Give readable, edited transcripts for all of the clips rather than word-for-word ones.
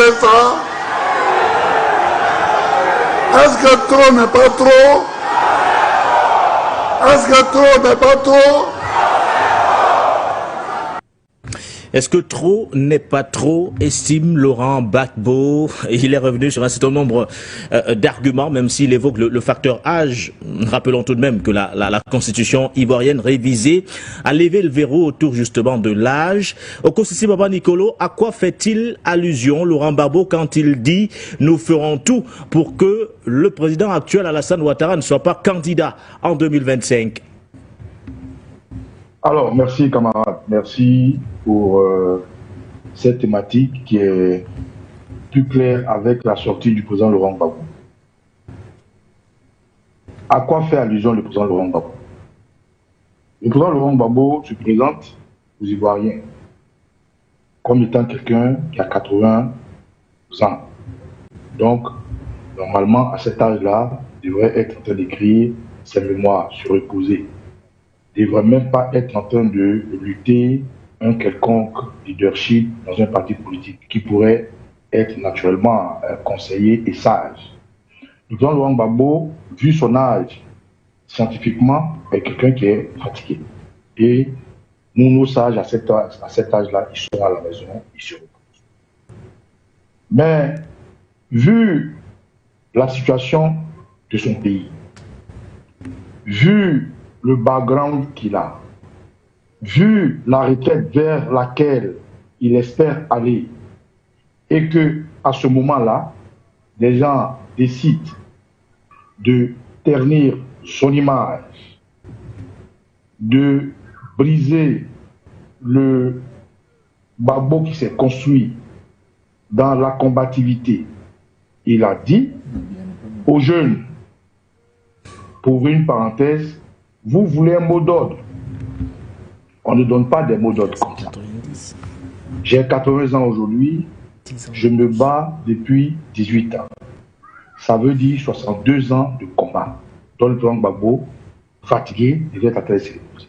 fait ça? Est-ce que trop n'est pas trop? Est-ce que trop n'est pas trop? Est-ce que trop n'est pas trop, estime Laurent Gbagbo? Il est revenu sur un certain nombre d'arguments, même s'il évoque le facteur âge. Rappelons tout de même que la constitution ivoirienne révisée a levé le verrou autour justement de l'âge. Okosisi Baba Nicolo, à quoi fait-il allusion, Laurent Gbagbo, quand il dit « Nous ferons tout pour que le président actuel Alassane Ouattara ne soit pas candidat en 2025 » Alors, merci camarade, merci pour cette thématique qui est plus claire avec la sortie du président Laurent Gbagbo. À quoi fait allusion le président Laurent Gbagbo? Le président Laurent Gbagbo se présente aux Ivoiriens comme étant quelqu'un qui a 80 ans. Donc, normalement, à cet âge-là, il devrait être en train d'écrire ses mémoires, se reposer. Il ne devrait même pas être en train de lutter un quelconque leadership dans un parti politique qui pourrait être naturellement conseiller et sage. Le président Laurent Gbagbo, vu son âge, scientifiquement, est quelqu'un qui est fatigué. Et nos sages, à cet âge-là, ils sont à la maison, ils se reposent. Mais, vu la situation de son pays, vu le background qu'il a, vu la retraite vers laquelle il espère aller, et que à ce moment-là, des gens décident de ternir son image, de briser le Gbagbo qui s'est construit dans la combativité. Il a dit aux jeunes, pour une parenthèse, vous voulez un mot d'ordre. On ne donne pas des mots d'ordre comme ça. J'ai 80 ans aujourd'hui, je me bats depuis 18 ans. Ça veut dire 62 ans de combat. Dans le président Gbagbo, fatigué, il vient à terre se reposer.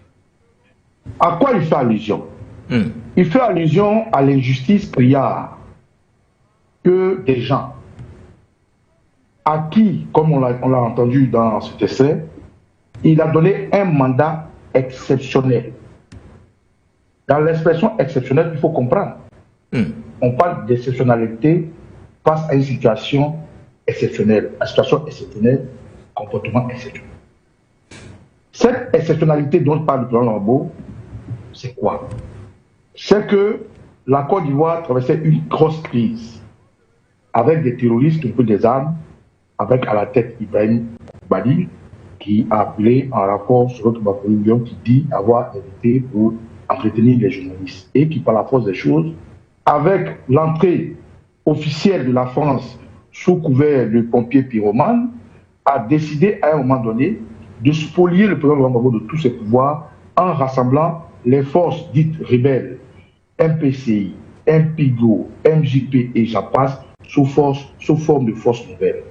À quoi il fait allusion? Il fait allusion à l'injustice criarde que des gens à qui, comme on l'a entendu dans cet essai, il a donné un mandat exceptionnel. Dans l'expression exceptionnelle, il faut comprendre. On parle d'exceptionnalité face à une situation exceptionnelle. La situation exceptionnelle, comportement exceptionnel. Cette exceptionnalité dont parle le président Gbagbo, c'est quoi? C'est que la Côte d'Ivoire traversait une grosse crise avec des terroristes qui ont pris des armes, avec à la tête Ibrahim Badi, qui a appelé un rapport sur notre Bafouillon qui dit avoir invité pour entretenir les journalistes et qui, par la force des choses, avec l'entrée officielle de la France sous couvert de pompiers pyromanes, a décidé à un moment donné de spolier le président Gbagbo de tous ses pouvoirs en rassemblant les forces dites rebelles, MPCI, MPIGO, MJP et j'en passe, sous forme de forces nouvelles.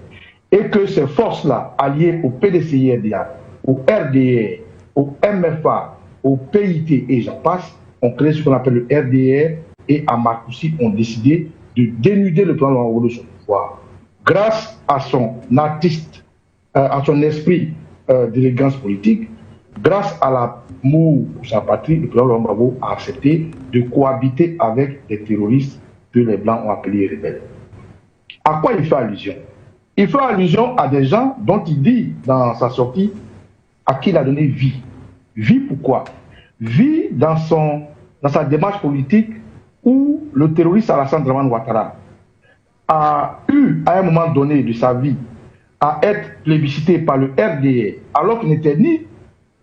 Et que ces forces-là, alliées au PDCI-RDA, au RDR, au MFA, au PIT et j'en passe, ont créé ce qu'on appelle le RDR et à Marcoussis ont décidé de dénuder le président Gbagbo de son pouvoir. Grâce à son artiste, à son esprit d'élégance politique, grâce à l'amour pour sa patrie, le président Gbagbo a accepté de cohabiter avec des terroristes que les Blancs ont appelés rebelles. À quoi il fait allusion? Il fait allusion à des gens dont il dit dans sa sortie à qui il a donné vie. Vie pourquoi? Vie dans sa démarche politique où le terroriste Alassane Dramane Ouattara a eu à un moment donné de sa vie à être plébiscité par le RDR alors qu'il n'était ni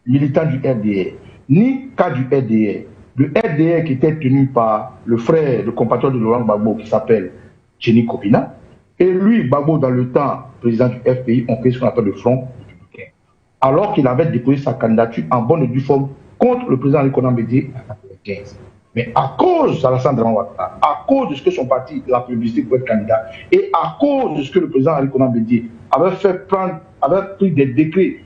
militant du RDR, ni cas du RDR. Le RDR qui était tenu par le frère, le compatriote de Laurent Gbagbo qui s'appelle Jenny Kopina, et lui, Gbagbo, dans le temps, président du FPI, ont créé ce qu'on appelle le Front républicain. Alors qu'il avait déposé sa candidature en bonne et due forme contre le président Alikonan Bédié en 1995. Mais à cause d'Alassane Dramane Ouattara, à cause de ce que son parti l'a publicité pour être candidat, et à cause de ce que le président Alikonan Bédié avait pris des décrets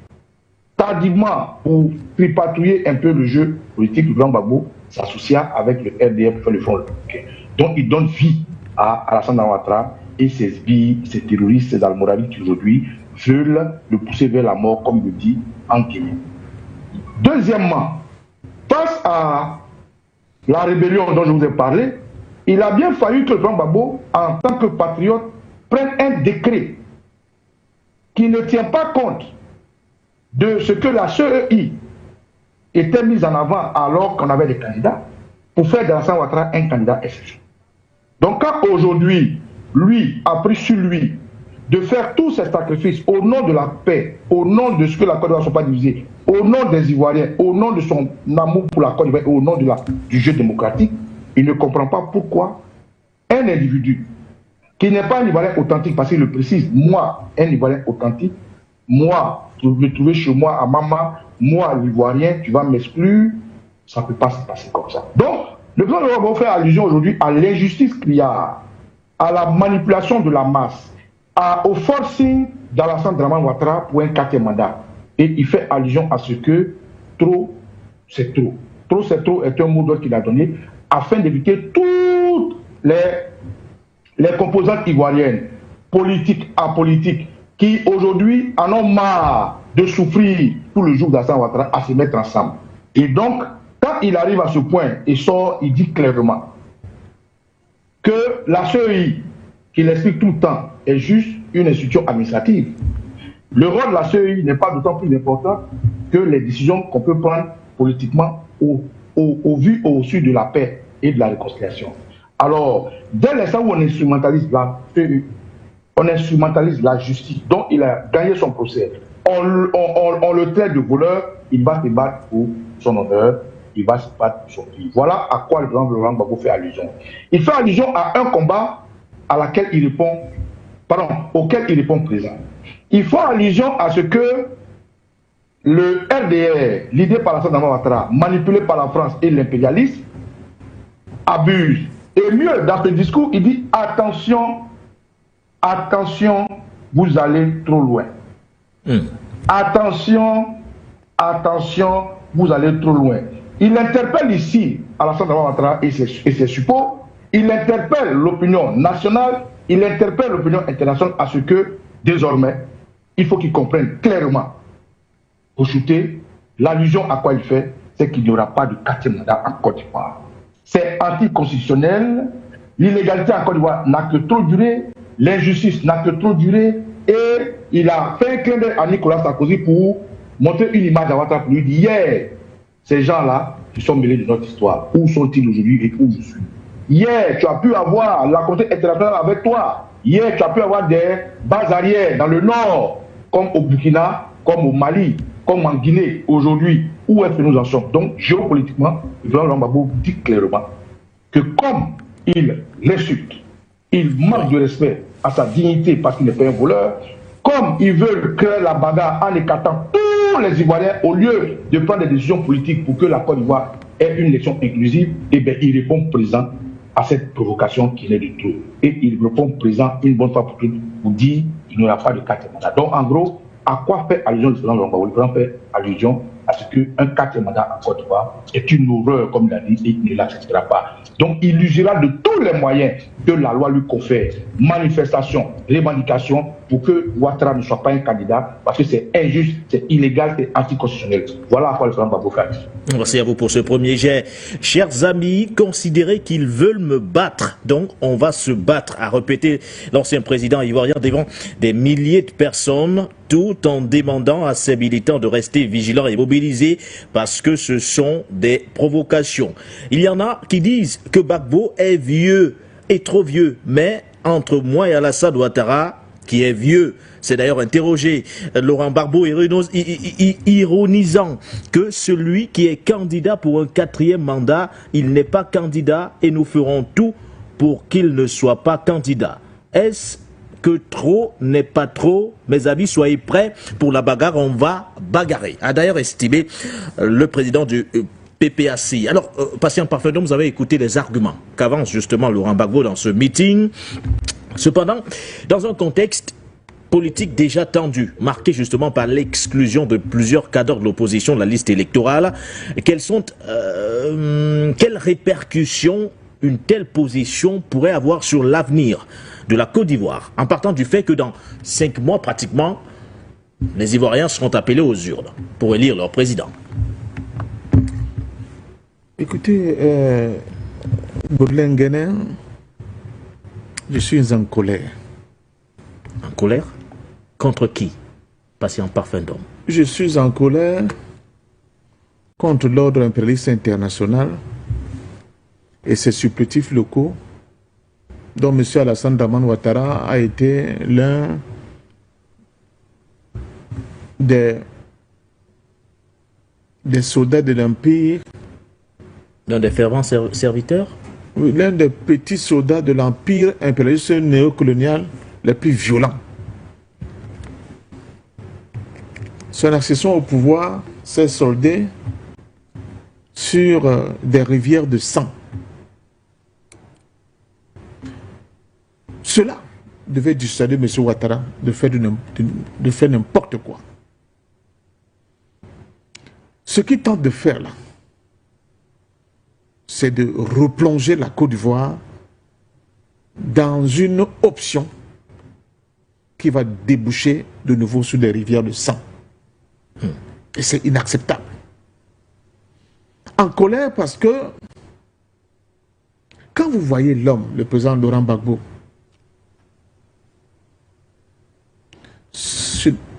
tardivement pour tripatouiller un peu le jeu politique, le président Gbagbo s'associa avec le RDR pour faire le Front républicain. Donc il donne vie à Alassane Ouattara et ses sbires, ses terroristes, ses almoravides qui aujourd'hui veulent le pousser vers la mort, comme le dit en Guinée. Deuxièmement, face à la rébellion dont je vous ai parlé, il a bien fallu que le président Gbagbo, en tant que patriote, prenne un décret qui ne tient pas compte de ce que la CEI était mise en avant alors qu'on avait des candidats, pour faire d'Alassane Ouattara un candidat exceptionnel. Donc quand aujourd'hui, lui a pris sur lui de faire tous ces sacrifices au nom de la paix, au nom de ce que la Côte d'Ivoire ne soit pas divisée, au nom des Ivoiriens, au nom de son amour pour la Côte d'Ivoire et au nom du jeu démocratique, il ne comprend pas pourquoi un individu qui n'est pas un Ivoirien authentique, parce qu'il le précise, moi, un Ivoirien authentique, moi, tu veux me trouver chez moi à Mama, moi, l'Ivoirien, tu vas m'exclure, ça ne peut pas se passer comme ça. Donc, le président va faire allusion aujourd'hui à l'injustice qu'il y a, à la manipulation de la masse, au forcing d'Alassane Dramane Ouattara pour un 4e mandat. Et il fait allusion à ce que trop, c'est trop. Trop, c'est trop est un mot d'ordre qu'il a donné afin d'éviter toutes les composantes ivoiriennes, politiques, apolitiques, qui aujourd'hui en ont marre de souffrir tout le jour d'Alassane Ouattara à se mettre ensemble. Et donc, quand il arrive à ce point et sort, il dit clairement que la CEI, qu'il explique tout le temps, est juste une institution administrative. Le rôle de la CEI n'est pas d'autant plus important que les décisions qu'on peut prendre politiquement au vu au su de la paix et de la réconciliation. Alors, dès l'instant où on instrumentalise la CEI, on instrumentalise la justice, dont il a gagné son procès, on le traite de voleur, il va se battre pour son honneur, il va se battre pour son pays. Voilà à quoi le président Laurent Gbagbo fait allusion. Il fait allusion à un combat auquel il répond présent. Il fait allusion à ce que le RDR, l'idée par Alassane Dramane Ouattara, manipulé par la France et l'impérialisme, abuse. Et mieux, dans ce discours, il dit attention, attention, vous allez trop loin. Attention, attention, vous allez trop loin. Il interpelle ici Alassane Dramane Ouattara et ses suppôts. Il interpelle l'opinion nationale, il interpelle l'opinion internationale à ce que, désormais, il faut qu'ils comprennent clairement, pour shooter, l'allusion à quoi il fait, c'est qu'il n'y aura pas de 4e mandat en Côte d'Ivoire. C'est anticonstitutionnel, l'illégalité en Côte d'Ivoire n'a que trop duré, l'injustice n'a que trop duré, et il a fait un clin d'œil à Nicolas Sarkozy pour montrer une image à Ouattara pour lui dire hier, ces gens-là qui sont mêlés de notre histoire, où sont-ils aujourd'hui et où je suis? Hier, tu as pu avoir la communauté internationale avec toi. Hier, tu as pu avoir des bases arrières dans le nord, comme au Burkina, comme au Mali, comme en Guinée. Aujourd'hui, où est-ce que nous en sommes? Donc, géopolitiquement, le président Laurent Gbagbo dit clairement que comme il l'insulte, il manque de respect à sa dignité parce qu'il n'est pas un voleur, comme ils veulent créer la bagarre en écartant tous les Ivoiriens au lieu de prendre des décisions politiques pour que la Côte d'Ivoire ait une élection inclusive, eh bien, il répond présent à cette provocation qui est de trop. Et il répond présent une bonne fois pour toutes pour dire qu'il n'y aura pas de 4e mandat. Donc en gros, à quoi fait allusion le président Laurent Gbagbo? Le président fait allusion à ce qu'un 4e mandat en Côte d'Ivoire est une horreur, comme il a dit, et il ne l'acceptera pas. Donc il usera de tous les moyens que la loi lui confère, manifestation, revendication, pour que Ouattara ne soit pas un candidat, parce que c'est injuste, c'est illégal, c'est anticonstitutionnel. Voilà à quoi le président Gbagbo fait allusion. Merci à vous pour ce premier jet. Chers amis, considérez qu'ils veulent me battre. Donc, on va se battre, a répété l'ancien président ivoirien devant des milliers de personnes, tout en demandant à ses militants de rester vigilants et mobilisés parce que ce sont des provocations. Il y en a qui disent que Gbagbo est vieux, est trop vieux, mais entre moi et Alassane Ouattara, qui est vieux, c'est d'ailleurs interrogé Laurent Gbagbo ironisant que celui qui est candidat pour un 4e mandat, il n'est pas candidat et nous ferons tout pour qu'il ne soit pas candidat. Est-ce que trop n'est pas trop? Mes amis, soyez prêts pour la bagarre, on va bagarrer. A d'ailleurs estimé le président du PPAC. Alors, patient parfaitement, vous avez écouté les arguments qu'avance justement Laurent Gbagbo dans ce meeting. Cependant, dans un contexte politique déjà tendu, marqué justement par l'exclusion de plusieurs cadres de l'opposition de la liste électorale, quelles répercussions une telle position pourrait avoir sur l'avenir de la Côte d'Ivoire, en partant du fait que dans 5 mois pratiquement, les Ivoiriens seront appelés aux urnes pour élire leur président? Écoutez, Baudelaire Nguénin, je suis en colère. En colère? Contre qui? Patient Parfum d'Homme. Je suis en colère contre l'ordre impérialiste international et ses supplétifs locaux, dont M. Alassane Dramane Ouattara a été l'un des soldats de l'Empire. L'un des fervents serviteurs? Oui, l'un des petits soldats de l'Empire impérialiste néocolonial les plus violents. Son accession au pouvoir s'est soldée sur des rivières de sang. Cela devait dissuader M. Ouattara de faire n'importe quoi. Ce qu'il tente de faire là, c'est de replonger la Côte d'Ivoire dans une option qui va déboucher de nouveau sur des rivières de sang. Et c'est inacceptable. En colère parce que quand vous voyez l'homme, le président Laurent Gbagbo,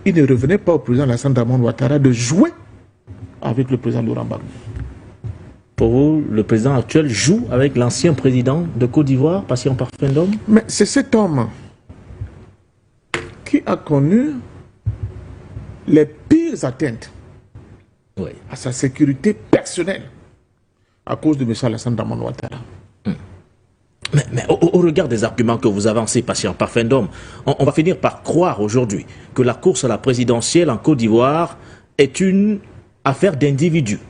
il ne revenait pas au président Alassane Dramane Ouattara de jouer avec le président Laurent Gbagbo. Pour vous, le président actuel joue avec l'ancien président de Côte d'Ivoire, Patient Parfum d'Homme? Mais c'est cet homme qui a connu les pires atteintes à sa sécurité personnelle à cause de M. Alassane Dramane Ouattara. Mais au regard des arguments que vous avancez, Patient Parfum d'Homme, on va finir par croire aujourd'hui que la course à la présidentielle en Côte d'Ivoire est une affaire d'individus.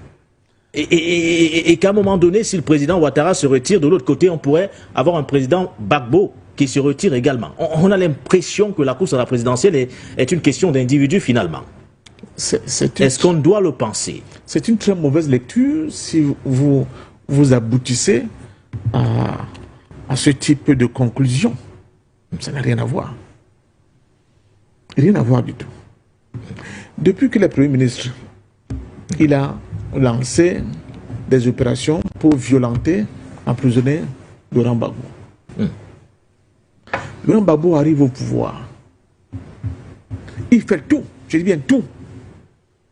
Et qu'à un moment donné, si le président Ouattara se retire, de l'autre côté, on pourrait avoir un président Gbagbo qui se retire également. On a l'impression que la course à la présidentielle est une question d'individus finalement. Est-ce qu'on doit le penser? C'est une très mauvaise lecture si vous aboutissez à ce type de conclusion. Ça n'a rien à voir. Rien à voir du tout. Depuis que le Premier ministre, il a lancé des opérations pour violenter, emprisonner Laurent Gbagbo. Laurent Gbagbo arrive au pouvoir. Il fait tout, je dis bien tout,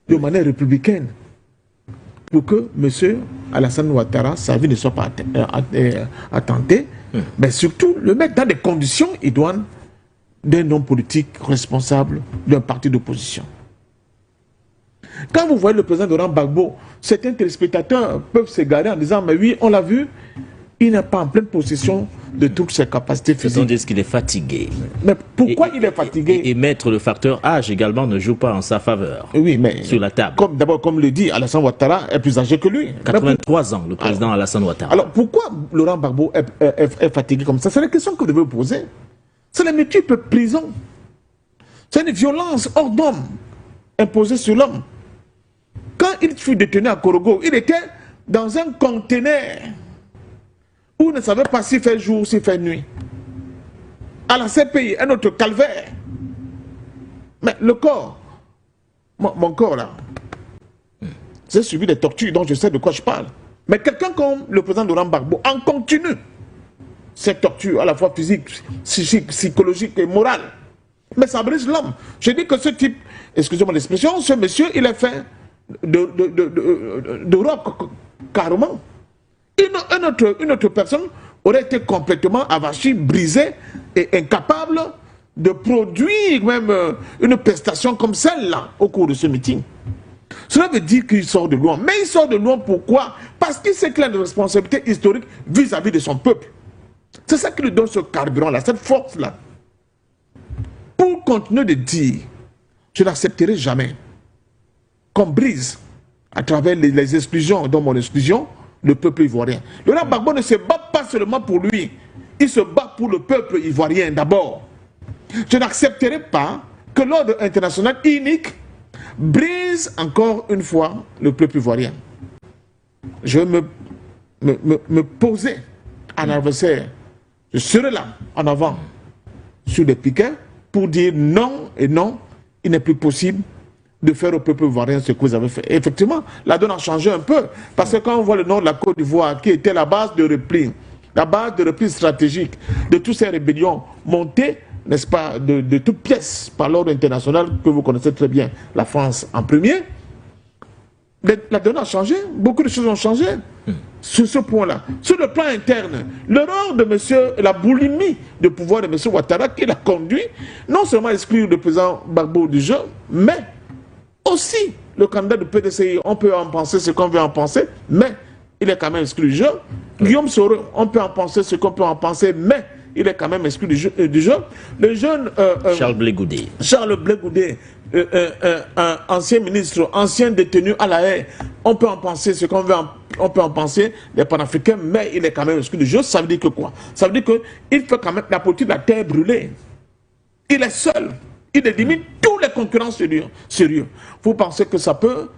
de manière républicaine, pour que M. Alassane Ouattara, sa vie ne soit pas attentée, mais surtout le mettre dans des conditions idoines d'un homme politique responsable d'un parti d'opposition. Quand vous voyez le président Laurent Gbagbo, certains téléspectateurs peuvent s'égarer en disant « Mais oui, on l'a vu, il n'est pas en pleine possession de toutes ses capacités physiques. » On dit qu'il est fatigué. Mais pourquoi il est fatigué? Et mettre le facteur âge également ne joue pas en sa faveur. Oui, mais sur la table. D'abord, comme le dit Alassane Ouattara, est plus âgé que lui. 83 ans, le président Alassane Ouattara. Alors pourquoi Laurent Gbagbo est fatigué comme ça? C'est la question que vous devez vous poser. C'est la multiple prison. C'est une violence hors d'homme imposée sur l'homme. Quand il fut détenu à Korogo, il était dans un conteneur où on ne savait pas s'il fait jour ou s'il fait nuit. À la CPI, un autre calvaire. Mais le corps, mon corps là, j'ai subi des tortures dont je sais de quoi je parle. Mais quelqu'un comme le président Laurent Gbagbo en continue ces tortures à la fois physiques, psychologiques et morales. Mais ça brise l'homme. Je dis que ce type, excusez-moi l'expression, ce monsieur, il est fait de roc, carrément. Une autre personne aurait été complètement avachie, brisée et incapable de produire même une prestation comme celle-là au cours de ce meeting. Cela veut dire qu'il sort de loin. Mais il sort de loin pourquoi? Parce qu'il sait qu'il a une responsabilité historique vis-à-vis de son peuple. C'est ça qui lui donne ce carburant-là, cette force-là. Pour continuer de dire, je n'accepterai jamais qu'on brise à travers les exclusions, dont mon exclusion, le peuple ivoirien. Laurent Gbagbo ne se bat pas seulement pour lui, il se bat pour le peuple ivoirien d'abord. Je n'accepterai pas que l'ordre international unique brise encore une fois le peuple ivoirien. Je vais me poser un adversaire, je serai là, en avant, sur les piquets, pour dire non et non, il n'est plus possible de faire au peuple ivoirien ce que vous avez fait. Et effectivement, la donne a changé un peu, parce que quand on voit le nord de la Côte d'Ivoire, qui était la base de repli, stratégique de toutes ces rébellions montées, n'est-ce pas, de toutes pièces par l'ordre international que vous connaissez très bien, la France en premier, la donne a changé, beaucoup de choses ont changé sur ce point-là. Sur le plan interne, l'erreur de monsieur, la boulimie de pouvoir de monsieur Ouattara qui l'a conduit, non seulement à exclure le président Gbagbo du jeu, mais aussi le candidat du PDCI, on peut en penser ce qu'on veut en penser, mais il est quand même exclu du jeu. Guillaume Soro, on peut en penser ce qu'on peut en penser, mais il est quand même exclu du jeu. Le jeune Charles Blé Goudé. Charles Blé Goudé, ancien ministre, ancien détenu à la haie, on peut en penser ce qu'on veut, on peut en penser des panafricains, mais il est quand même exclu du jeu. Ça veut dire que quoi? Ça veut dire qu'il fait quand même la politique de la terre brûlée. Il est seul. Il élimine tous les concurrents sérieux. Vous pensez que ça peut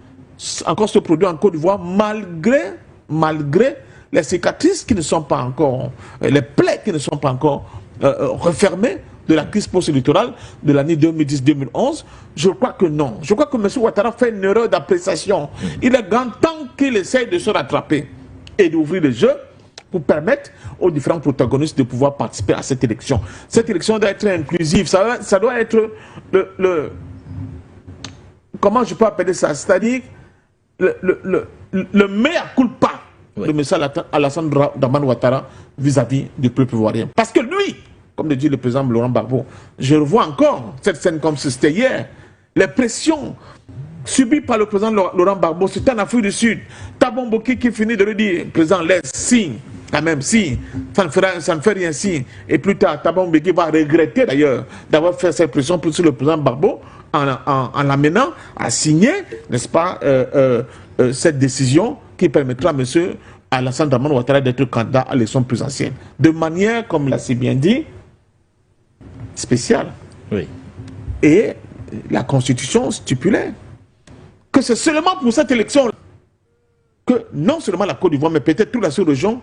encore se produire en Côte d'Ivoire malgré les cicatrices qui ne sont pas encore, les plaies qui ne sont pas encore refermées de la crise post-électorale de l'année 2010-2011? Je crois que non. Je crois que M. Ouattara fait une erreur d'appréciation. Il est grand temps qu'il essaye de se rattraper et d'ouvrir le jeu pour permettre aux différents protagonistes de pouvoir participer à cette élection. Cette élection doit être inclusive. Ça doit être comment je peux appeler ça? C'est-à-dire le mea culpa de M. Alassane Dramane Ouattara vis-à-vis du peuple ivoirien. Parce que lui, comme le dit le président Laurent Gbagbo, je revois encore cette scène comme si c'était hier, les pressions subies par le président Laurent Gbagbo, c'était en Afrique du Sud. Thabo Mbeki qui finit de lui dire, président, laisse, signe, quand même, signe, ça ne fait rien, signe. Et plus tard, Thabo Mbeki va regretter d'ailleurs d'avoir fait cette pression sur le président Gbagbo en l'amenant à signer, n'est-ce pas, cette décision qui permettra à M. Alassane Dramane Ouattara d'être candidat à l'élection présidentielle. De manière, comme l'a si bien dit, spéciale. Oui. Et la Constitution stipulait que c'est seulement pour cette élection que non seulement la Côte d'Ivoire, mais peut-être toute la sous-région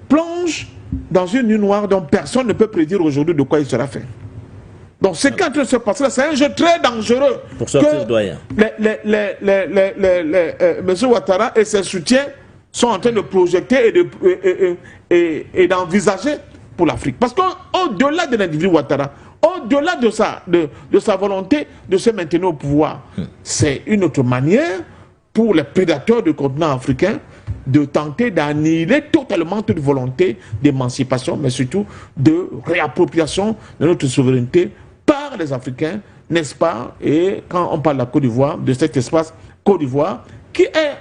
plonge dans une nuit noire dont personne ne peut prédire aujourd'hui de quoi il sera fait. Donc ce qui est en train de se passer là, c'est un jeu très dangereux. Pour sortir doyen. M. Ouattara et ses soutiens sont en train de projeter et d'envisager pour l'Afrique. Parce qu'au-delà de l'individu Ouattara, au-delà de sa volonté de se maintenir au pouvoir, c'est une autre manière pour les prédateurs du continent africain de tenter d'annihiler totalement toute volonté d'émancipation, mais surtout de réappropriation de notre souveraineté par les Africains, n'est-ce pas? Et quand on parle de la Côte d'Ivoire, de cet espace Côte d'Ivoire, qui est,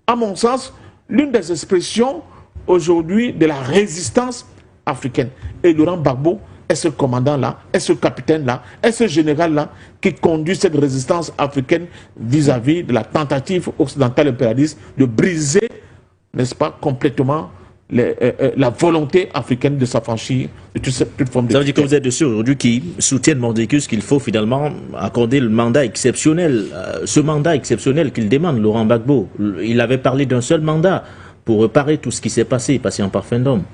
à mon sens, l'une des expressions aujourd'hui de la résistance africaine. Et Laurent Gbagbo est ce commandant-là, est ce capitaine-là, est ce général-là qui conduit cette résistance africaine vis-à-vis de la tentative occidentale impérialiste de briser, n'est-ce pas, complètement la volonté africaine de s'affranchir de toute forme de... Ça veut dire que vous êtes de ceux aujourd'hui qui soutiennent Mordicus qu'il faut finalement accorder le mandat exceptionnel, ce mandat exceptionnel qu'il demande, Laurent Gbagbo. Il avait parlé d'un seul mandat pour réparer tout ce qui s'est passé, passer en parfum d'homme.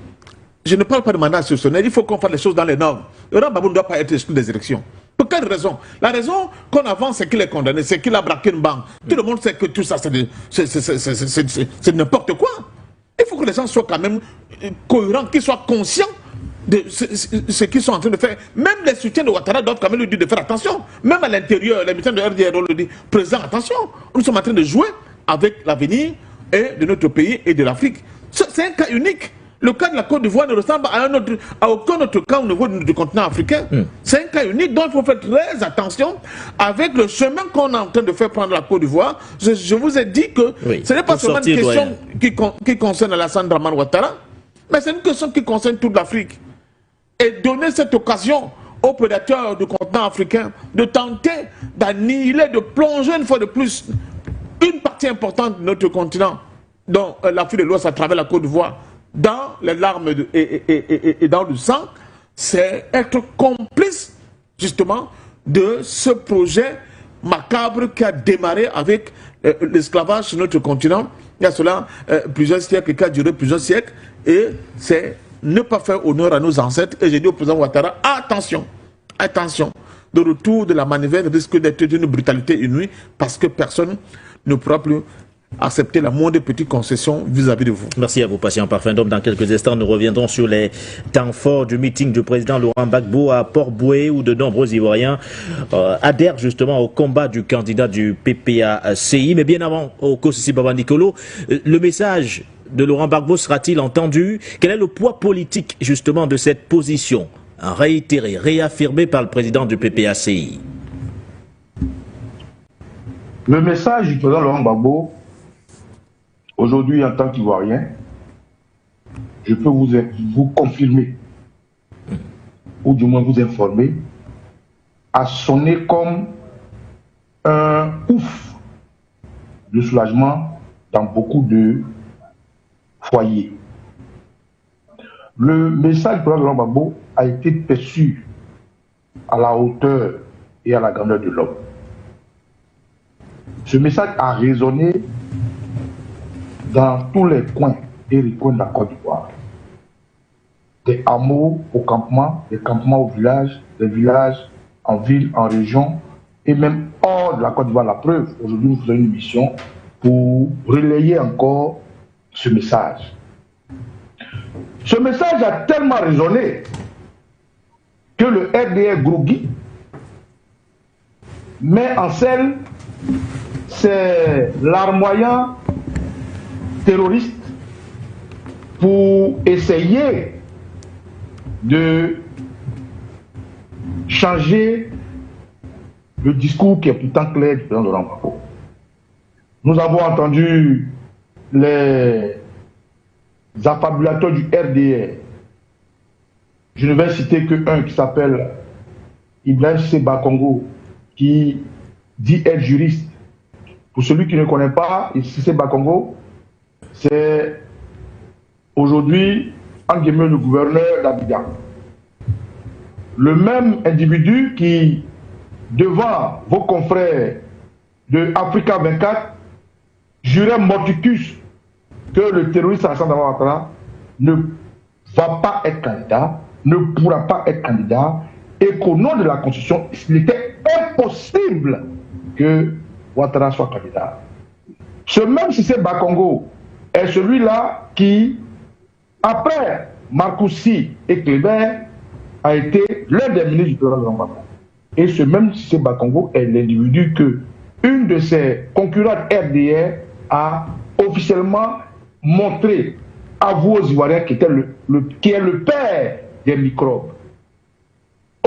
Je ne parle pas de mandat exceptionnel, il faut qu'on fasse les choses dans les normes. Laurent Gbagbo ne doit pas être exclu des élections. Pour quelle raison? La raison qu'on avance, c'est qu'il est condamné, c'est qu'il a braqué une banque. Tout le monde sait que tout ça, c'est n'importe quoi. Il faut que les gens soient quand même cohérents, qu'ils soient conscients de ce qu'ils sont en train de faire. Même les soutiens de Ouattara doivent quand même lui dire de faire attention. Même à l'intérieur, les militants de RDR le disent, président, attention, nous sommes en train de jouer avec l'avenir de notre pays et de l'Afrique. C'est un cas unique. Le cas de la Côte d'Ivoire ne ressemble à aucun autre cas au niveau du continent africain. C'est un cas unique, donc il faut faire très attention avec le chemin qu'on est en train de faire prendre la Côte d'Ivoire. Je vous ai dit que ce n'est pas seulement une question qui concerne Alassane Dramane Ouattara, mais c'est une question qui concerne toute l'Afrique. Et donner cette occasion aux prédateurs du continent africain de tenter d'annihiler, de plonger une fois de plus une partie importante de notre continent, dont l'Afrique de l'Ouest à travers la Côte d'Ivoire, dans les larmes et dans le sang, c'est être complice justement de ce projet macabre qui a démarré avec l'esclavage sur notre continent il y a cela plusieurs siècles, qui a duré plusieurs siècles, et c'est ne pas faire honneur à nos ancêtres. Et j'ai dit au président Ouattara, attention, attention, le retour de la manivelle risque d'être d'une brutalité inouïe parce que personne ne pourra plus accepter la moindre petite concession vis-à-vis de vous. Merci à vous, patient parfum d'homme. Dans quelques instants, nous reviendrons sur les temps forts du meeting du président Laurent Gbagbo à Port-Boué, où de nombreux Ivoiriens adhèrent justement au combat du candidat du PPACI. Mais bien avant, au Kosisi Baba Nicolo, le message de Laurent Gbagbo sera-t-il entendu? Quel est le poids politique justement de cette position réitérée, réaffirmée par le président du PPACI? Le message du président Laurent Gbagbo, aujourd'hui, en tant qu'Ivoirien, je peux vous confirmer, ou du moins vous informer, a sonné comme un ouf de soulagement dans beaucoup de foyers. Le message du président Laurent Gbagbo a été perçu à la hauteur et à la grandeur de l'homme. Ce message a résonné dans tous les coins et recoins de la Côte d'Ivoire. Des hameaux au campement, des campements au village, des villages en ville, en région, et même hors de la Côte d'Ivoire. La preuve, aujourd'hui nous faisons une mission pour relayer encore ce message. Ce message a tellement résonné que le RDR Grogui met en scène ses larmoyants terroristes pour essayer de changer le discours qui est pourtant clair du président Laurent Gbagbo. Nous avons entendu les affabulateurs du RDR. Je ne vais citer qu'un qui s'appelle Ibrahim Seba Congo, qui dit être juriste. Pour celui qui ne connaît pas, Sissé Bakongo, c'est aujourd'hui, en guillemets, le gouverneur d'Abidjan. Le même individu qui, devant vos confrères de Africa 24, jurait morticus que le terroriste Alassane Dramane Ouattara ne va pas être candidat, ne pourra pas être candidat, et qu'au nom de la Constitution, il était impossible que Ouattara soit candidat. Ce même Sissé Bakongo est celui-là qui, après Marcoussi et Kléber, a été l'un des ministres du président Laurent Gbagbo. Et ce même Sissé Bakongo est l'individu que une de ses concurrentes RDR a officiellement montré, avoué aux Ivoiriens qui est le père des microbes.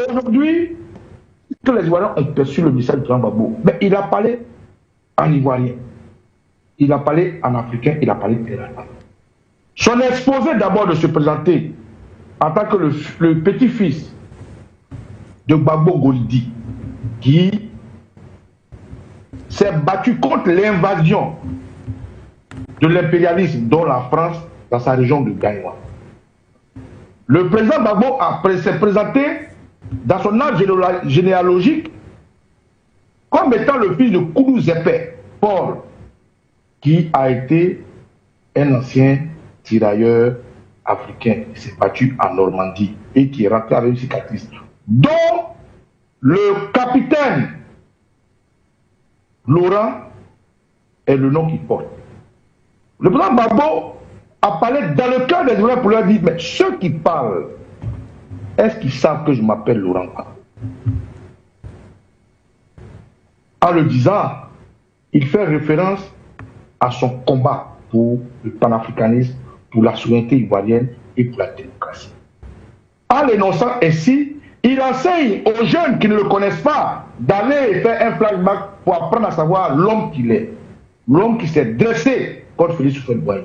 Aujourd'hui, que les Ivoiriens ont perçu le message de Laurent Gbagbo, mais il a parlé en Ivoirien, il a parlé en Africain, il a parlé en Son exposé d'abord de se présenter en tant que le petit-fils de Gbagbo Golidi, qui s'est battu contre l'invasion de l'impérialisme dont la France dans sa région de Gaïwa. Le président Gbagbo s'est présenté dans son arbre généalogique comme étant le fils de Koulou Zepé, Paul, qui a été un ancien tirailleur africain qui s'est battu en Normandie et qui est rentré avec une cicatrice, dont le capitaine Laurent est le nom qu'il porte. Le président Gbagbo a parlé dans le cœur des Ivoiriens pour leur dire, mais ceux qui parlent, est-ce qu'ils savent que je m'appelle Laurent Gbagbo? En le disant, il fait référence à son combat pour le panafricanisme, pour la souveraineté ivoirienne et pour la démocratie. En l'énonçant ainsi, il enseigne aux jeunes qui ne le connaissent pas d'aller faire un flashback pour apprendre à savoir l'homme qu'il est. L'homme qui s'est dressé contre Félix Houphouët-Boigny.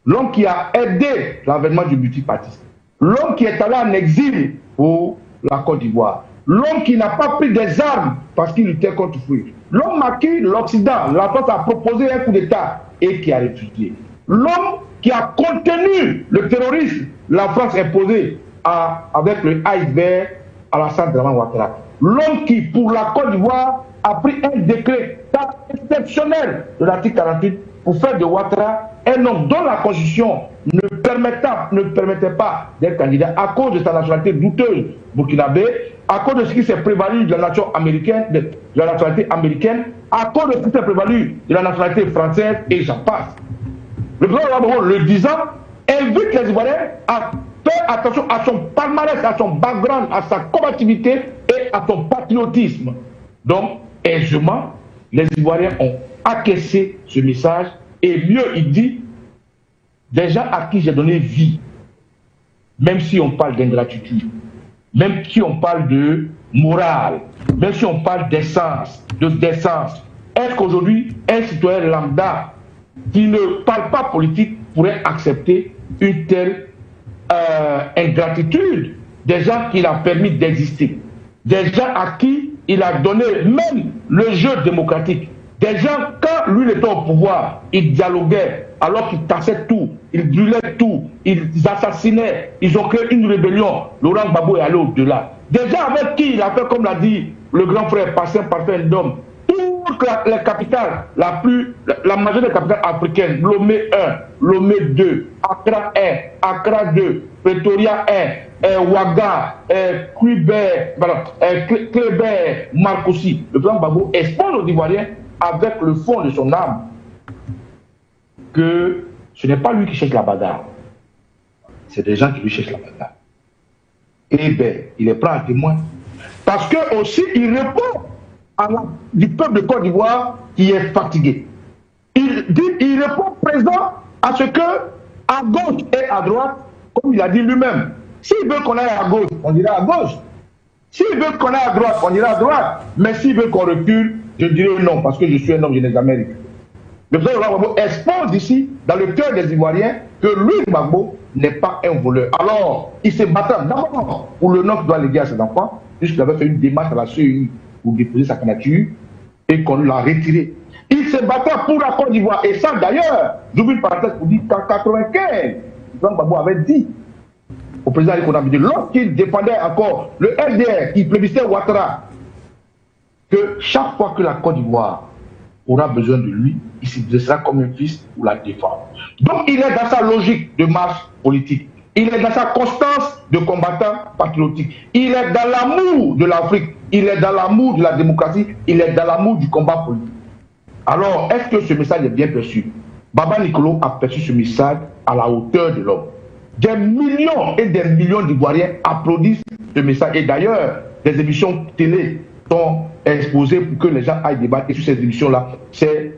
L'homme qui a aidé l'avènement du multipartisme. L'homme qui est allé en exil pour la Côte d'Ivoire. L'homme qui n'a pas pris des armes parce qu'il luttait contre Fouet. L'homme à qui l'Occident, la France a proposé un coup d'État et qui a refusé. L'homme qui a contenu le terrorisme, la France imposée avec le iceberg Alassane Dramane Ouattara. L'homme qui, pour la Côte d'Ivoire, a pris un décret exceptionnel de l'article 48 pour faire de Ouattara un homme dont la Constitution ne permettait pas d'être candidat à cause de sa nationalité douteuse burkinabé, à cause de ce qui s'est prévalu de la nation américaine, de la nationalité américaine, à cause de ce qui s'est prévalu de la nationalité française, et j'en passe. Le président Ouattara, le disant, invite les Ivoiriens à faire attention à son palmarès, à son background, à sa combativité et à son patriotisme. Donc, aisément, les Ivoiriens ont acquiescé ce message, et mieux, il dit, des gens à qui j'ai donné vie, même si on parle d'ingratitude, même si on parle de morale, même si on parle d'essence, est-ce qu'aujourd'hui, un citoyen lambda qui ne parle pas politique pourrait accepter une telle ingratitude des gens qu'il a permis d'exister, des gens à qui il a donné même le jeu démocratique, des gens, quand lui était au pouvoir, il dialoguait alors qu'il tassait tout, il brûlait tout, ils assassinaient, ils ont créé une rébellion. Laurent Gbagbo est allé au-delà. Des gens avec qui il a fait, comme l'a dit le grand frère Passin Parfait Ndom, toutes les capitales, la majorité des capitales africaines, Lomé 1, Lomé 2, Accra 1, Accra 2, Pretoria 1, Ouaga, Kléber, Marcoussi. Le président Gbagbo expose aux Ivoiriens avec le fond de son âme que ce n'est pas lui qui cherche la bagarre, c'est des gens qui lui cherchent la bagarre. Et bien, il est prêt à témoin. Parce que aussi, il répond du peuple de Côte d'Ivoire qui est fatigué. Il répond présent à ce que, à gauche et à droite, comme il a dit lui-même, s'il veut qu'on aille à gauche, on ira à gauche. S'il veut qu'on aille à droite, on ira à droite. Mais s'il veut qu'on recule, je dirais non, parce que je suis un homme, je n'ai jamais reculé. Le président Gbagbo expose ici, dans le cœur des Ivoiriens, que lui, Gbagbo, n'est pas un voleur. Alors, il se battait d'abord pour le nom qu'il doit léguer à ses enfants, puisqu'il avait fait une démarche à la CEI pour déposer sa candidature, et qu'on l'a retiré. Il se battait pour la Côte d'Ivoire. Et ça, d'ailleurs, j'ouvre une parenthèse pour dire qu'en 1995, le président Gbagbo avait dit au président Ali Konamide, lorsqu'il défendait encore le LDR, qui plébiscitait Ouattara, que chaque fois que la Côte d'Ivoire aura besoin de lui, il se dressera comme un fils pour la défendre. Donc il est dans sa logique de marche politique. Il est dans sa constance de combattant patriotique. Il est dans l'amour de l'Afrique. Il est dans l'amour de la démocratie. Il est dans l'amour du combat politique. Alors, est-ce que ce message est bien perçu? Baba Nicolo a perçu ce message à la hauteur de l'homme. Des millions et des millions d'Ivoiriens applaudissent ce message. Et d'ailleurs, des émissions télé sont exposées pour que les gens aillent débattre. Et sur ces émissions-là, ces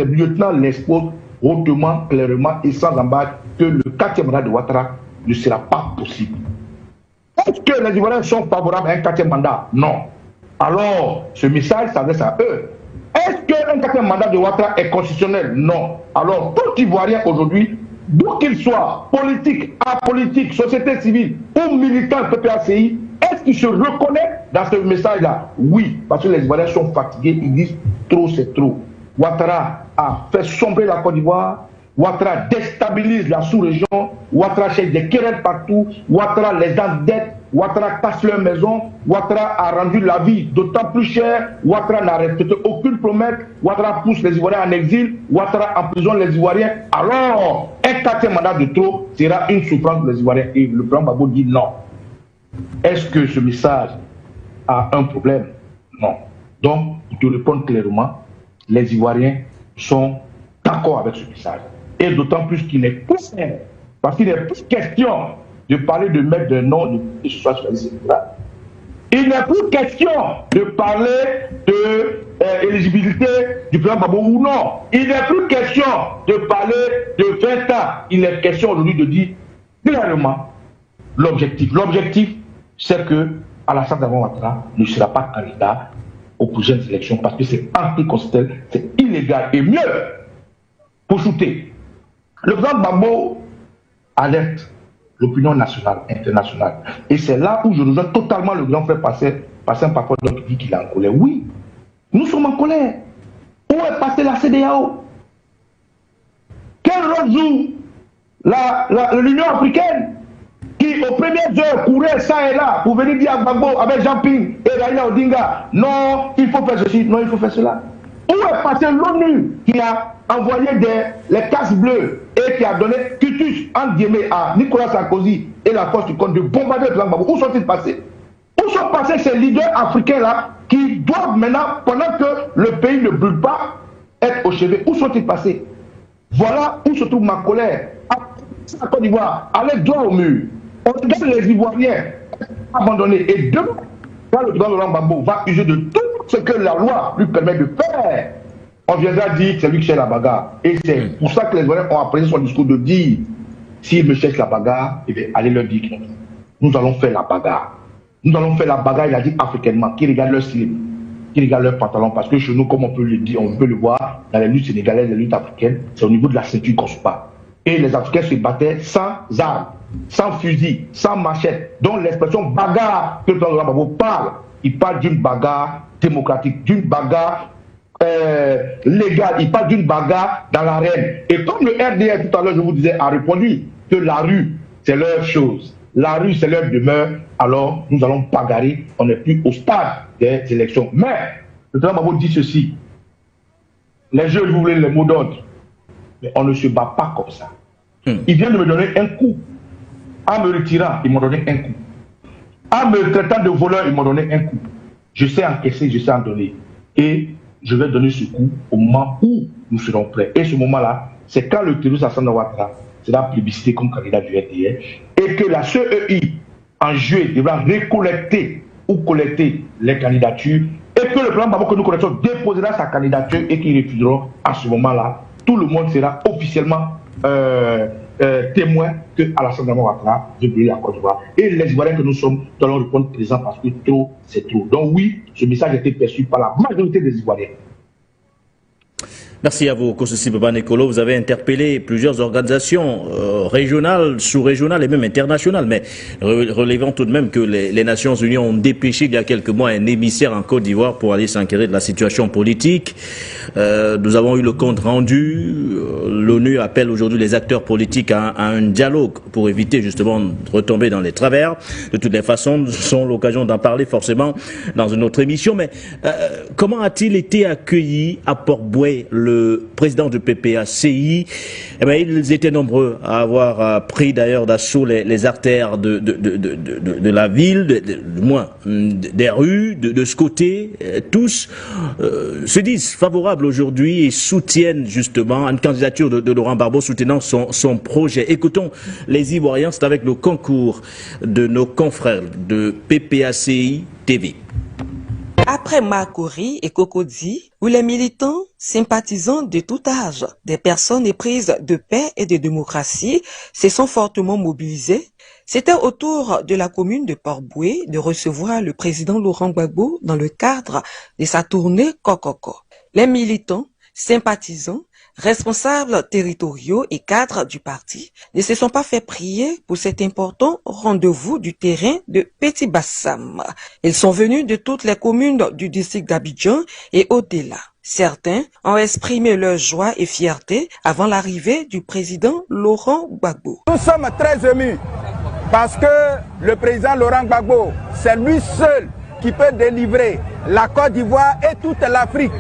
lieutenants l'exposent hautement, clairement et sans embâche que le 4e mandat de Ouattara ne sera pas possible. Est-ce que les Ivoiriens sont favorables à un 4e mandat? Non. Alors, ce message s'adresse à eux. Est-ce qu'un 4e mandat de Ouattara est constitutionnel? Non. Alors, tout Ivoirien aujourd'hui, d'où qu'il soit, politique, apolitique, société civile ou militant PPACI, est-ce qu'il se reconnaît dans ce message-là? Oui, parce que les Ivoiriens sont fatigués, ils disent trop c'est trop. Ouattara a fait sombrer la Côte d'Ivoire, Ouattara déstabilise la sous-région, Ouattara cherche des querelles partout, Ouattara les endette, Ouattara casse leur maison, Ouattara a rendu la vie d'autant plus chère, Ouattara n'a respecté aucune promesse, Ouattara pousse les Ivoiriens en exil, Ouattara emprisonne les Ivoiriens. Alors, un 4e mandat de trop sera une souffrance pour les Ivoiriens. Et le président Gbagbo dit non. Est-ce que ce message a un problème? Non. Donc, pour te répondre clairement, les Ivoiriens sont d'accord avec ce message. Et d'autant plus qu'il n'est plus, parce qu'il n'est plus question de parler de mettre des noms de ce soit sur la liste électorale. Il n'est plus question de parler de éligibilité du président Gbagbo ou non. Il n'est plus question de parler de 20 ans. Il est question aujourd'hui de dire clairement l'objectif. L'objectif, c'est que Alassane Ouattara ne sera pas candidat aux prochaines élections parce que c'est anticonstitutionnel, c'est illégal. Et mieux, pour shooter, le président Gbagbo alerte l'opinion nationale, internationale. Et c'est là où je rejoins totalement le grand frère Passin Parfois qui dit qu'il est en colère. Oui, nous sommes en colère. Où est passée la CEDEAO? Quel rôle joue l'Union africaine qui, aux premières heures, courait ça et là pour venir dire à Gbagbo avec Jean Ping et Raila Odinga, non, il faut faire ceci, non, il faut faire cela. Où est passée l'ONU qui a envoyé les casques bleus et et qui a donné cutus en guillemets à Nicolas Sarkozy et la force du compte de bombarder le président Gbagbo. Où sont-ils passés? Où sont passés ces leaders africains-là qui doivent maintenant, pendant que le pays ne brûle pas, être au chevet? Où sont-ils passés? Voilà où se trouve ma colère. À Côte d'Ivoire, allez droit au mur. On regarde les Ivoiriens abandonnés. Et demain, quand le président Laurent Gbagbo va user de tout ce que la loi lui permet de faire, on viendra dire que c'est lui qui cherche la bagarre. Et c'est pour ça que les Ivoiriens ont apprécié son discours de dire, s'ils me cherchent la bagarre, eh bien, allez leur dire que nous allons faire la bagarre. Nous allons faire la bagarre, il a dit africainement, qui regarde leur slip, qui regarde leurs pantalons, parce que chez nous, comme on peut le dire, on peut le voir, dans les luttes sénégalaises, les luttes africaines, c'est au niveau de la ceinture qu'on se bat. Et les Africains se battaient sans armes, sans fusil, sans machette. Donc l'expression bagarre que le président Gbagbo parle, il parle d'une bagarre démocratique, d'une bagarre légale, il parle d'une bagarre dans l'arène. Et comme le RDR tout à l'heure, je vous disais, a répondu que la rue, c'est leur chose. La rue, c'est leur demeure. Alors, nous allons bagarrer. On n'est plus au stade des élections. Mais, le président Gbagbo dit ceci. Les jeux, vous voulez les mots d'ordre. Mais on ne se bat pas comme ça. Il vient de me donner un coup. En me retirant, ils m'ont donné un coup. En me traitant de voleur, ils m'ont donné un coup. Je sais encaisser, je sais en donner. Et je vais donner ce coup au moment où nous serons prêts. Et ce moment-là, c'est quand le terroriste Alassane Ouattara sera plébiscité comme candidat du RDR et que la CEI, en juillet, devra récollecter ou collecter les candidatures et que le président Gbagbo que nous connaissons déposera sa candidature et qu'ils refuseront à ce moment-là. Tout le monde sera officiellement témoin que Alassane Ouattara veut brûler la Côte d'Ivoire. Et les Ivoiriens que nous sommes doivent répondre présent parce que trop, c'est trop. Donc oui, ce message a été perçu par la majorité des Ivoiriens. Merci à vous, Kossi Baba Nekolo. Vous avez interpellé plusieurs organisations régionales, sous-régionales et même internationales. Mais relevant tout de même que les Nations Unies ont dépêché il y a quelques mois un émissaire en Côte d'Ivoire pour aller s'inquiéter de la situation politique. Nous avons eu le compte rendu. L'ONU appelle aujourd'hui les acteurs politiques à un dialogue pour éviter justement de retomber dans les travers. De toutes les façons, nous aurons l'occasion d'en parler forcément dans une autre émission. Mais comment a-t-il été accueilli à Port-Bouët, le président du PPACI? Eh bien, ils étaient nombreux à avoir pris d'ailleurs d'assaut les artères de la ville, du moins des rues, de ce côté. Tous se disent favorables aujourd'hui et soutiennent justement une candidature de Laurent Gbagbo soutenant son projet. Écoutons les Ivoiriens, c'est avec le concours de nos confrères de PPACI TV. Après Makori et Cocody, où les militants, sympathisants de tout âge, des personnes éprises de paix et de démocratie, se sont fortement mobilisés, c'était au tour de la commune de Port-Bouët de recevoir le président Laurent Gbagbo dans le cadre de sa tournée Kokoko. Les militants, sympathisants, responsables territoriaux et cadres du parti ne se sont pas fait prier pour cet important rendez-vous du terrain de Petit Bassam. Ils sont venus de toutes les communes du district d'Abidjan et au-delà. Certains ont exprimé leur joie et fierté avant l'arrivée du président Laurent Gbagbo. Nous sommes très émus parce que le président Laurent Gbagbo, c'est lui seul qui peut délivrer la Côte d'Ivoire et toute l'Afrique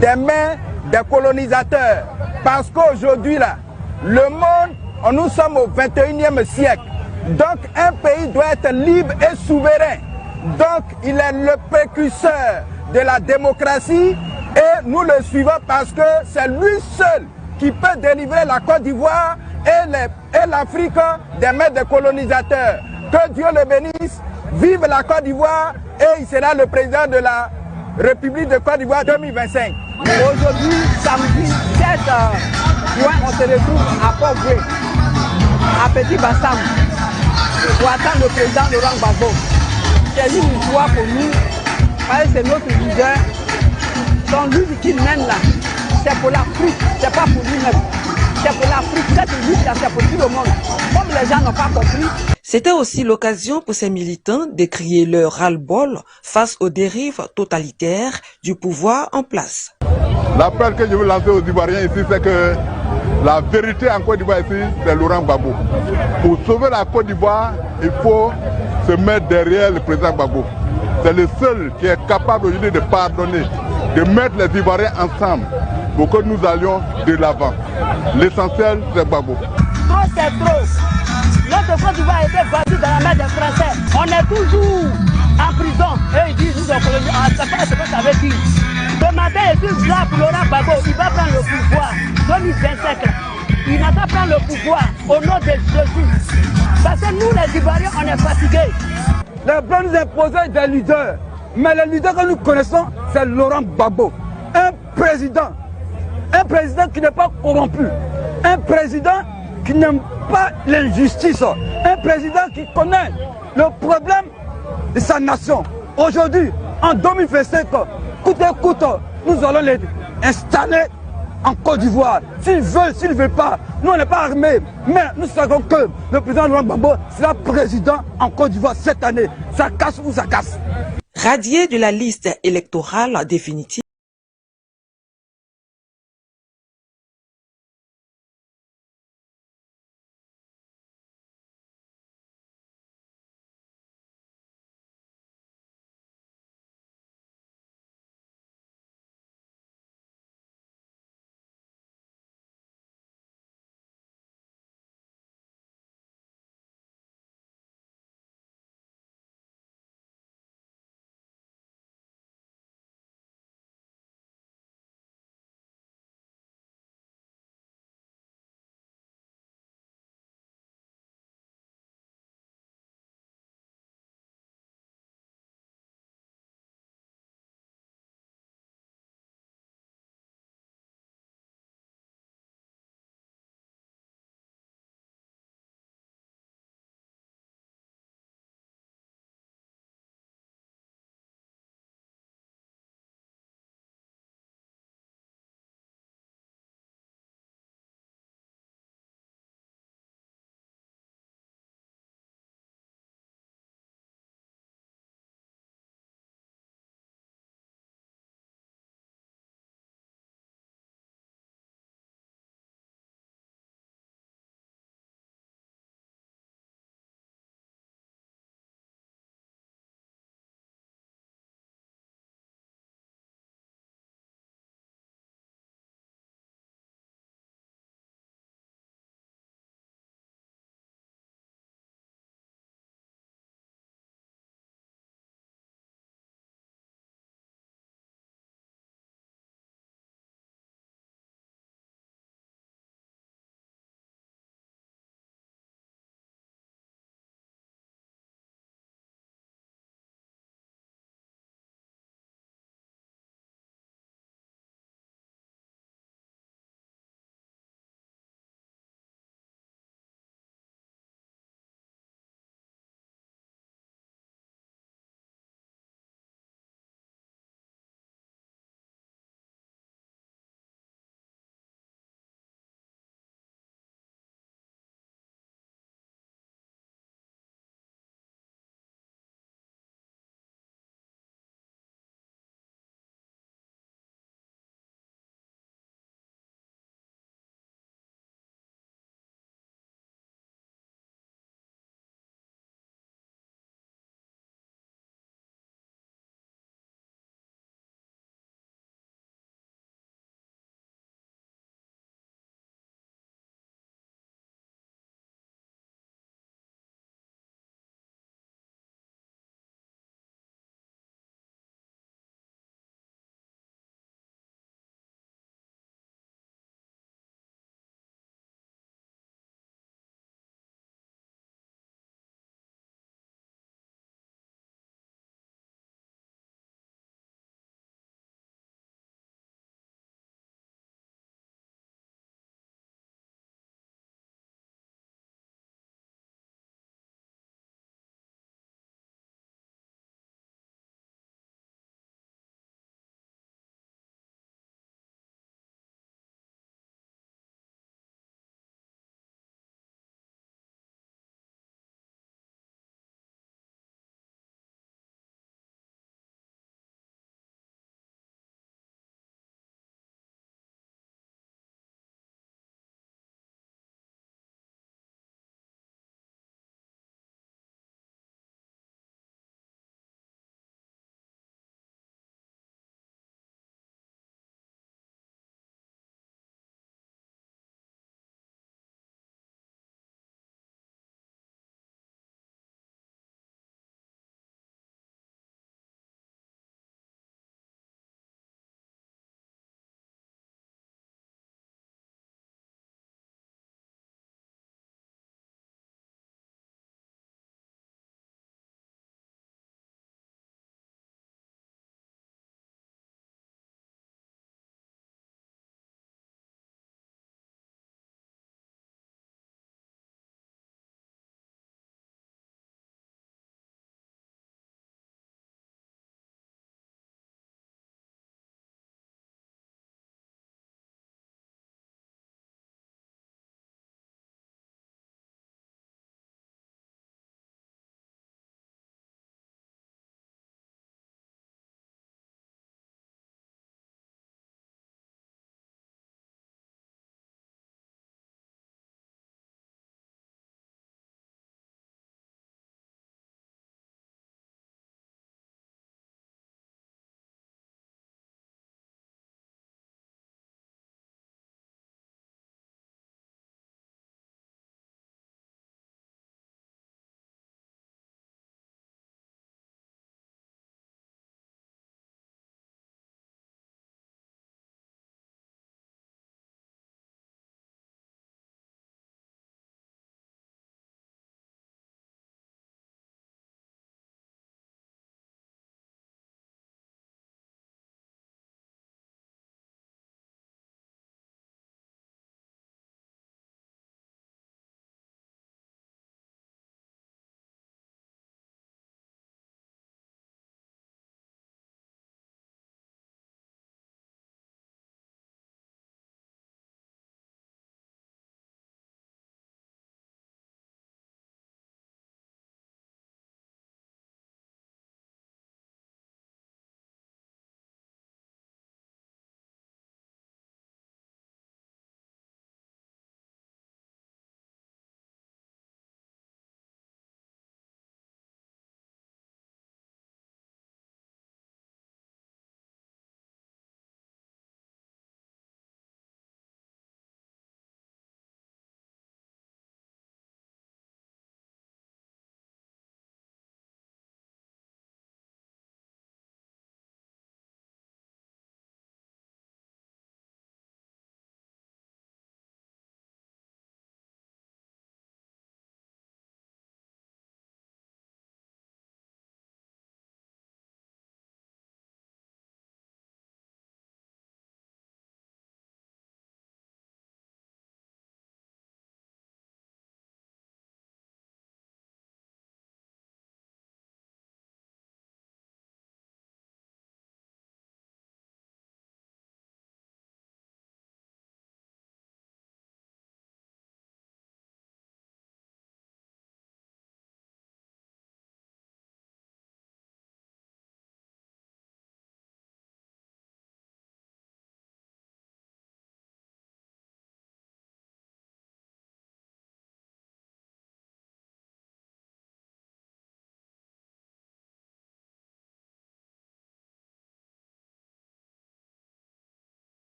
des mains des colonisateurs. Parce qu'aujourd'hui, là, le monde, nous sommes au 21e siècle. Donc, un pays doit être libre et souverain. Donc, il est le précurseur de la démocratie et nous le suivons parce que c'est lui seul qui peut délivrer la Côte d'Ivoire et l'Afrique des mains des colonisateurs. Que Dieu le bénisse, vive la Côte d'Ivoire et il sera le président de la République de Côte d'Ivoire 2025. Aujourd'hui, samedi 7 juin, on se retrouve à Port-Bouët, à Petit Bassam, pour attendre le président Laurent Gbagbo. C'est une joie pour nous, parce que c'est notre leader. Donc lui qui mène là, c'est pour l'Afrique, c'est pas pour lui-même. C'est pour l'Afrique, cette lutte là, c'est pour tout le monde. Comme les gens n'ont pas compris. C'était aussi l'occasion pour ces militants de crier leur ras-le-bol face aux dérives totalitaires du pouvoir en place. L'appel que je veux lancer aux Ivoiriens ici, c'est que la vérité en Côte d'Ivoire ici, c'est Laurent Gbagbo. Pour sauver la Côte d'Ivoire, il faut se mettre derrière le président Gbagbo. C'est le seul qui est capable aujourd'hui de pardonner, de mettre les Ivoiriens ensemble, pour que nous allions de l'avant. L'essentiel, c'est Gbagbo. Trop, c'est trop. Notre Côte d'Ivoire a été battue dans la main des Français. On est toujours en prison. Et ils disent, nous sommes colonisés. Ah, c'est pas ce que ça veut dire. Ce matin, il est là pour Laurent Gbagbo. Il va prendre le pouvoir. 2025 là. Il n'a qu'à prendre le pouvoir au nom de Jésus. Parce que nous, les Ivoiriens, on est fatigués. Les Blancs nous imposaient des leaders. Mais le leader que nous connaissons, c'est Laurent Gbagbo. Un président qui n'est pas corrompu. Un président qui n'aime pas l'injustice. Un président qui connaît le problème de sa nation. Aujourd'hui, en 2025, coûte que coûte, nous allons les installer en Côte d'Ivoire. S'ils veulent, s'ils ne veulent pas, nous on n'est pas armés. Mais nous savons que le président Laurent Gbagbo sera président en Côte d'Ivoire cette année. Ça casse ou ça casse. Radié de la liste électorale définitive,